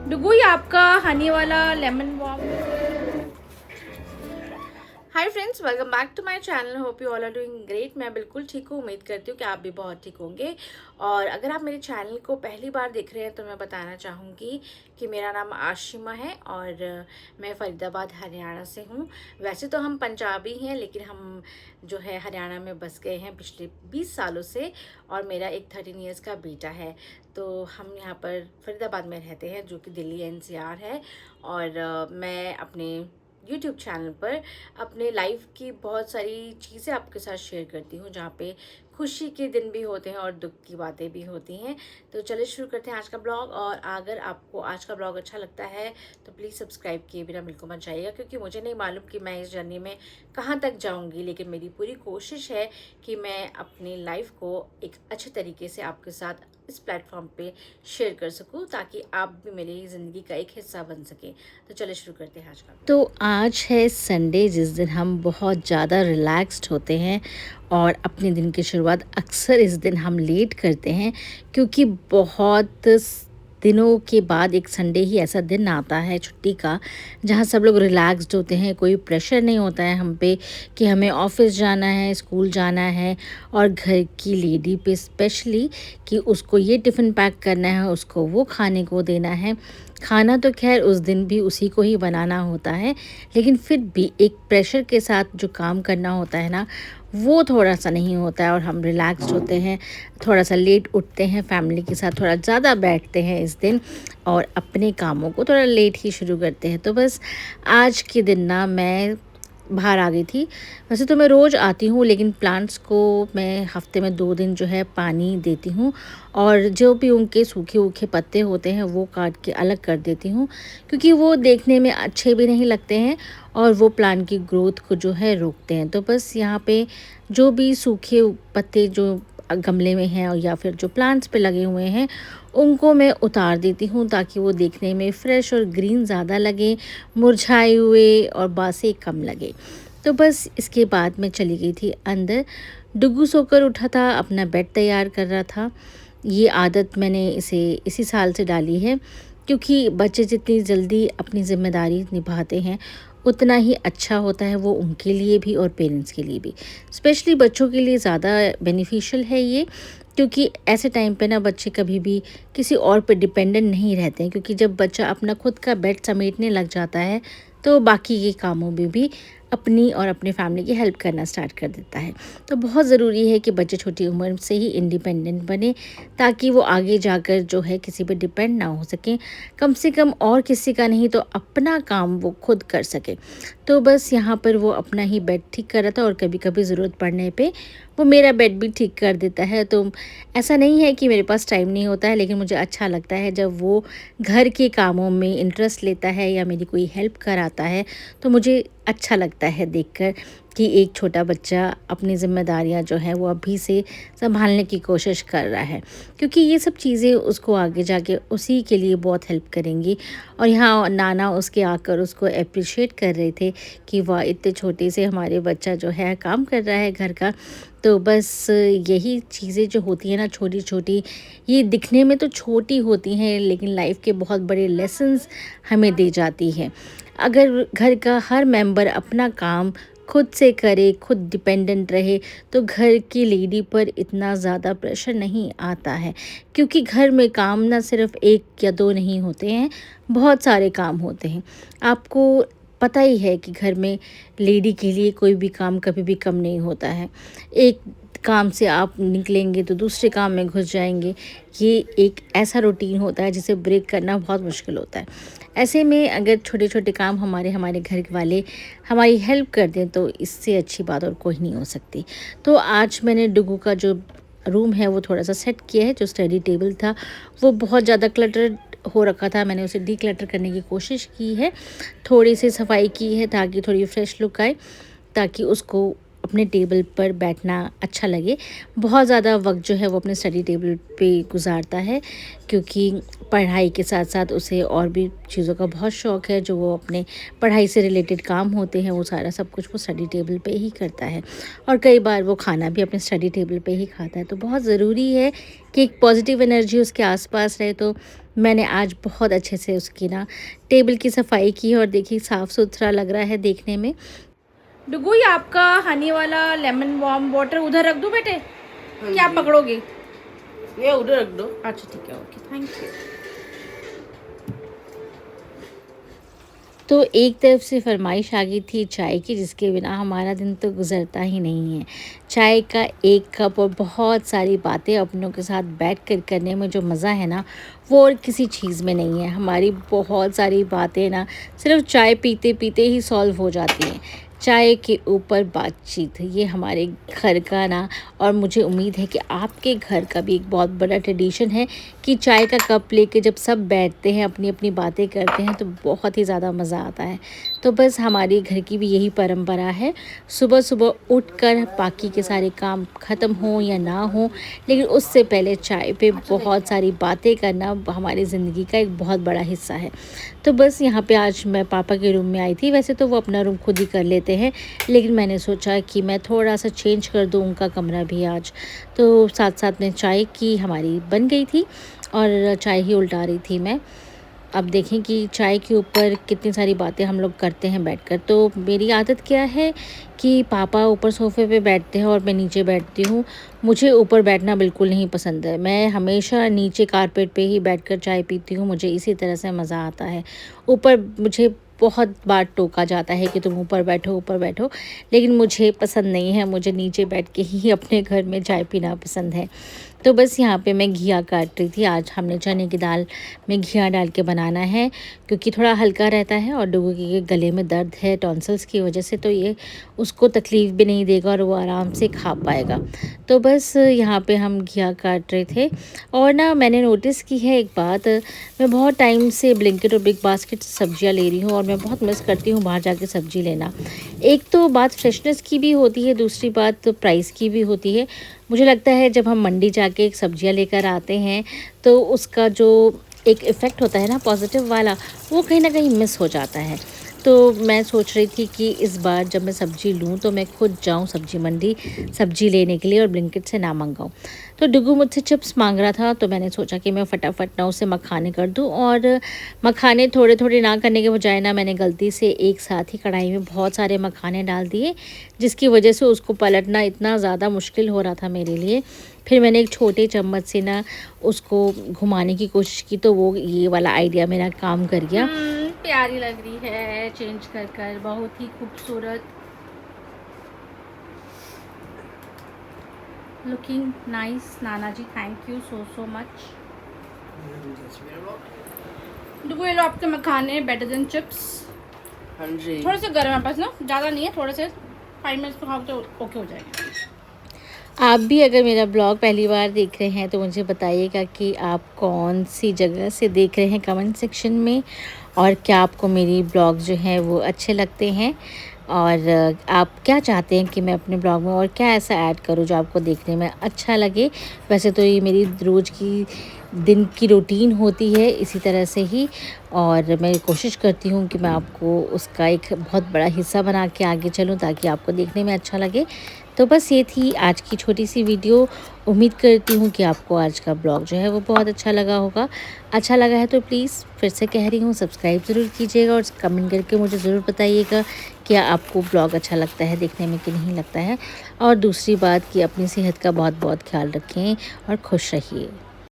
डुगू ये आपका हनी वाला lemon warm. Hi friends, welcome back to my channel. Hope you all are doing great. मैं बिल्कुल ठीक हूँ, उम्मीद करती हूँ कि आप भी बहुत ठीक होंगे। और अगर आप मेरे चैनल को पहली बार देख रहे हैं तो मैं बताना चाहूँगी कि मेरा नाम आशिमा है और मैं फ़रीदाबाद हरियाणा से हूँ। वैसे तो हम पंजाबी हैं, लेकिन हम जो है हरियाणा में बस गए हैं पिछले 20 सालों से। और मेरा एक 13 ईयर्स का बेटा है। तो हम यहाँ पर फ़रीदाबाद में रहते हैं, जो कि दिल्ली एनसीआर है। और मैं अपने यूट्यूब चैनल पर अपने लाइफ की बहुत सारी चीज़ें आपके साथ शेयर करती हूँ, जहाँ पे खुशी के दिन भी होते हैं और दुख की बातें भी होती हैं। तो चलिए शुरू करते हैं आज का ब्लॉग। और अगर आपको आज का ब्लॉग अच्छा लगता है तो प्लीज़ सब्सक्राइब किए बिना बिल्कुल मत जाइएगा, क्योंकि मुझे नहीं मालूम कि मैं इस जर्नी में कहाँ तक जाऊँगी, लेकिन मेरी पूरी कोशिश है कि मैं अपनी लाइफ को एक अच्छे तरीके से आपके साथ इस प्लेटफॉर्म पे शेयर कर सकूं, ताकि आप भी मेरी ज़िंदगी का एक हिस्सा बन सकें। तो चलिए शुरू करते हैं आज का। तो आज है संडे, जिस दिन हम बहुत ज़्यादा रिलैक्स्ड होते हैं और अपने दिन की शुरुआत अक्सर इस दिन हम लेट करते हैं, क्योंकि बहुत दिनों के बाद एक संडे ही ऐसा दिन आता है छुट्टी का, जहाँ सब लोग रिलैक्स्ड होते हैं। कोई प्रेशर नहीं होता है हम पे कि हमें ऑफिस जाना है, स्कूल जाना है, और घर की लेडी पे स्पेशली कि उसको ये टिफ़िन पैक करना है, उसको वो खाने को देना है। खाना तो खैर उस दिन भी उसी को ही बनाना होता है, लेकिन फिर भी एक प्रेशर के साथ जो काम करना होता है ना, वो थोड़ा सा नहीं होता है। और हम रिलैक्स्ड होते हैं, थोड़ा सा लेट उठते हैं, फैमिली के साथ थोड़ा ज़्यादा बैठते हैं इस दिन, और अपने कामों को थोड़ा लेट ही शुरू करते हैं। तो बस आज के दिन ना मैं बाहर आ गई थी। वैसे तो मैं रोज़ आती हूँ, लेकिन प्लांट्स को मैं हफ्ते में 2 दिन जो है पानी देती हूँ, और जो भी उनके सूखे ऊखे पत्ते होते हैं वो काट के अलग कर देती हूँ, क्योंकि वो देखने में अच्छे भी नहीं लगते हैं और वो प्लांट की ग्रोथ को जो है रोकते हैं। तो बस यहाँ पे जो भी सूखे पत्ते जो गमले में हैं और या फिर जो प्लांट्स पे लगे हुए हैं, उनको मैं उतार देती हूँ, ताकि वो देखने में फ्रेश और ग्रीन ज़्यादा लगे, मुरझाए हुए और बासे कम लगे। तो बस इसके बाद मैं चली गई थी अंदर। डुग्गू सोकर उठा था, अपना बेड तैयार कर रहा था। ये आदत मैंने इसे इसी साल से डाली है, क्योंकि बच्चे जितनी जल्दी अपनी ज़िम्मेदारी निभाते हैं उतना ही अच्छा होता है वो उनके लिए भी और पेरेंट्स के लिए भी। स्पेशली बच्चों के लिए ज़्यादा बेनिफिशियल है ये, क्योंकि ऐसे टाइम पे ना बच्चे कभी भी किसी और पे डिपेंडेंट नहीं रहते हैं, क्योंकि जब बच्चा अपना खुद का बेड समेटने लग जाता है तो बाकी के कामों में भी अपनी और अपने फैमिली की हेल्प करना स्टार्ट कर देता है। तो बहुत ज़रूरी है कि बच्चे छोटी उम्र से ही इंडिपेंडेंट बने, ताकि वो आगे जाकर जो है किसी पे डिपेंड ना हो सकें, कम से कम और किसी का नहीं तो अपना काम वो खुद कर सके। तो बस यहाँ पर वो अपना ही बेड ठीक कर रहा था, और कभी कभी ज़रूरत पड़ने पे वो मेरा बेड भी ठीक कर देता है। तो ऐसा नहीं है कि मेरे पास टाइम नहीं होता है, लेकिन मुझे अच्छा लगता है जब वो घर के कामों में इंटरेस्ट लेता है या मेरी कोई हेल्प कराता है। तो मुझे अच्छा लगता है देखकर कि एक छोटा बच्चा अपनी ज़िम्मेदारियां जो है वो अभी से संभालने की कोशिश कर रहा है, क्योंकि ये सब चीज़ें उसको आगे जाके उसी के लिए बहुत हेल्प करेंगी। और यहाँ नाना उसके आकर उसको अप्रिशिएट कर रहे थे कि वाह, इतने छोटे से हमारे बच्चा जो है काम कर रहा है घर का। तो बस यही चीज़ें जो होती हैं ना, छोटी छोटी, ये दिखने में तो छोटी होती हैं, लेकिन लाइफ के बहुत बड़े लेसन्स हमें दे जाती हैं। अगर घर का हर मेंबर अपना काम खुद से करे, खुद डिपेंडेंट रहे, तो घर की लेडी पर इतना ज़्यादा प्रेशर नहीं आता है, क्योंकि घर में काम ना सिर्फ 1 या 2 नहीं होते हैं, बहुत सारे काम होते हैं। आपको पता ही है कि घर में लेडी के लिए कोई भी काम कभी भी कम नहीं होता है। एक काम से आप निकलेंगे तो दूसरे काम में घुस जाएंगे। ये एक ऐसा रूटीन होता है जिसे ब्रेक करना बहुत मुश्किल होता है। ऐसे में अगर छोटे छोटे काम हमारे हमारे घर वाले हमारी हेल्प कर दें, तो इससे अच्छी बात और कोई नहीं हो सकती। तो आज मैंने डुगू का जो रूम है वो थोड़ा सा सेट किया है। जो स्टडी टेबल था वो बहुत ज़्यादा क्लटर्ड हो रखा था, मैंने उसे डीक्लटर करने की कोशिश की है। थोड़ी सी सफाई की है ताकि थोड़ी फ्रेश लुक आए, ताकि उसको अपने टेबल पर बैठना अच्छा लगे। बहुत ज़्यादा वक्त जो है वो अपने स्टडी टेबल पे गुजारता है, क्योंकि पढ़ाई के साथ साथ उसे और भी चीज़ों का बहुत शौक़ है। जो वो अपने पढ़ाई से रिलेटेड काम होते हैं वो सारा सब कुछ वो स्टडी टेबल पे ही करता है, और कई बार वो खाना भी अपने स्टडी टेबल पे ही खाता है। तो बहुत ज़रूरी है कि एक पॉजिटिव एनर्जी उसके आसपास रहे। तो मैंने आज बहुत अच्छे से उसकी ना टेबल की सफाई की और देखिए साफ़ सुथरा लग रहा है देखने में। डुगू, ये आपका हनी वाला लेमन वार्म वाटर उधर रख दूँ बेटे? क्या पकड़ोगे? ये उधर रख दो। अच्छा ठीक है, ओके, थैंक यू। तो एक तरफ से फरमाइश आ गई थी चाय की, जिसके बिना हमारा दिन तो गुज़रता ही नहीं है। चाय का एक कप और बहुत सारी बातें अपनों के साथ बैठ कर करने में जो मज़ा है ना, वो और किसी चीज़ में नहीं है। हमारी बहुत सारी बातें ना सिर्फ चाय पीते पीते ही सॉल्व हो जाती हैं। चाय के ऊपर बातचीत, ये हमारे घर का ना, और मुझे उम्मीद है कि आपके घर का भी एक बहुत बड़ा ट्रेडिशन है कि चाय का कप लेके जब सब बैठते हैं अपनी अपनी बातें करते हैं तो बहुत ही ज़्यादा मज़ा आता है। तो बस हमारे घर की भी यही परंपरा है, सुबह सुबह उठकर बाकी के सारे काम ख़त्म हों या ना हों, लेकिन उससे पहले चाय पे बहुत सारी बातें करना हमारी ज़िंदगी का एक बहुत बड़ा हिस्सा है। तो बस यहाँ पे आज मैं पापा के रूम में आई थी। वैसे तो वो अपना रूम खुद ही कर लेते हैं, लेकिन मैंने सोचा कि मैं थोड़ा सा चेंज कर दूँ उनका कमरा भी आज। तो साथ साथ में चाय की हमारी बन गई थी और चाय ही उल्टा रही थी मैं। अब देखें कि चाय के ऊपर कितनी सारी बातें हम लोग करते हैं बैठकर। तो मेरी आदत क्या है कि पापा ऊपर सोफ़े पे बैठते हैं और मैं नीचे बैठती हूँ। मुझे ऊपर बैठना बिल्कुल नहीं पसंद है। मैं हमेशा नीचे कारपेट पे ही बैठकर चाय पीती हूँ, मुझे इसी तरह से मज़ा आता है। ऊपर मुझे बहुत बार टोका जाता है कि तुम ऊपर बैठो, लेकिन मुझे पसंद नहीं है। मुझे नीचे बैठ के ही अपने घर में चाय पीना पसंद है। तो बस यहाँ पे मैं घिया काट रही थी। आज हमने चने की दाल में घिया डाल के बनाना है, क्योंकि थोड़ा हल्का रहता है और डुगू के गले में दर्द है टॉन्सिल्स की वजह से, तो ये उसको तकलीफ़ भी नहीं देगा और वो आराम से खा पाएगा। तो बस यहाँ पे हम घिया काट रहे थे। और ना मैंने नोटिस की है एक बात, मैं बहुत टाइम से ब्लिंकिट और बिग बास्केट से सब्जियाँ ले रही हूँ और मैं बहुत मिस करती हूँ बाहर जाके सब्ज़ी लेना। एक तो बात फ्रेशनेस की भी होती है, दूसरी बात प्राइस की भी होती है। मुझे लगता है जब हम मंडी जाके सब्जियाँ लेकर आते हैं तो उसका जो एक इफ़ेक्ट होता है ना पॉजिटिव वाला, वो कहीं ना कहीं मिस हो जाता है। तो मैं सोच रही थी कि इस बार जब मैं सब्ज़ी लूँ तो मैं खुद जाऊँ सब्ज़ी मंडी सब्ज़ी लेने के लिए और ब्लिंकिट से ना मंगाऊँ। तो डुगू मुझसे चिप्स मांग रहा था, तो मैंने सोचा कि मैं फटाफट ना उसे मखाने कर दूँ। और मखाने थोड़े थोड़े ना करने के बजाय ना मैंने गलती से एक साथ ही कढ़ाई में बहुत सारे मखाने डाल दिए, जिसकी वजह से उसको पलटना इतना ज़्यादा मुश्किल हो रहा था मेरे लिए। फिर मैंने एक छोटे चम्मच से ना उसको घुमाने की कोशिश की, तो वो ये वाला आइडिया मेरा काम कर गया। प्यारी लग रही है चेंज कर कर, बहुत ही खूबसूरत, looking nice. Nana ji thank you so much. देखो ये लो आपके मखाने, बेटर देन चिप्स। हाँ जी, थोड़े से गर्म है बस ना, ज़्यादा नहीं है, थोड़े से 5 मिनट्स खाओ तो ओके हो जाएगा। आप भी अगर मेरा ब्लॉग पहली बार देख रहे हैं तो मुझे बताइएगा कि आप कौन सी जगह से देख रहे हैं कमेंट सेक्शन में, और क्या आपको मेरी ब्लॉग जो है वो अच्छे लगते हैं, और आप क्या चाहते हैं कि मैं अपने ब्लॉग में और क्या ऐसा ऐड करूं जो आपको देखने में अच्छा लगे। वैसे तो ये मेरी रोज़ की दिन की रूटीन होती है इसी तरह से ही, और मैं कोशिश करती हूँ कि मैं आपको उसका एक बहुत बड़ा हिस्सा बना के आगे चलूँ ताकि आपको देखने में अच्छा लगे। तो बस ये थी आज की छोटी सी वीडियो। उम्मीद करती हूँ कि आपको आज का ब्लॉग जो है वो बहुत अच्छा लगा होगा। अच्छा लगा है तो प्लीज़ फिर से कह रही हूँ सब्सक्राइब ज़रूर कीजिएगा और कमेंट करके मुझे ज़रूर बताइएगा कि आपको ब्लॉग अच्छा लगता है देखने में कि नहीं लगता है। और दूसरी बात कि अपनी सेहत का बहुत बहुत ख्याल रखें और खुश रहिए।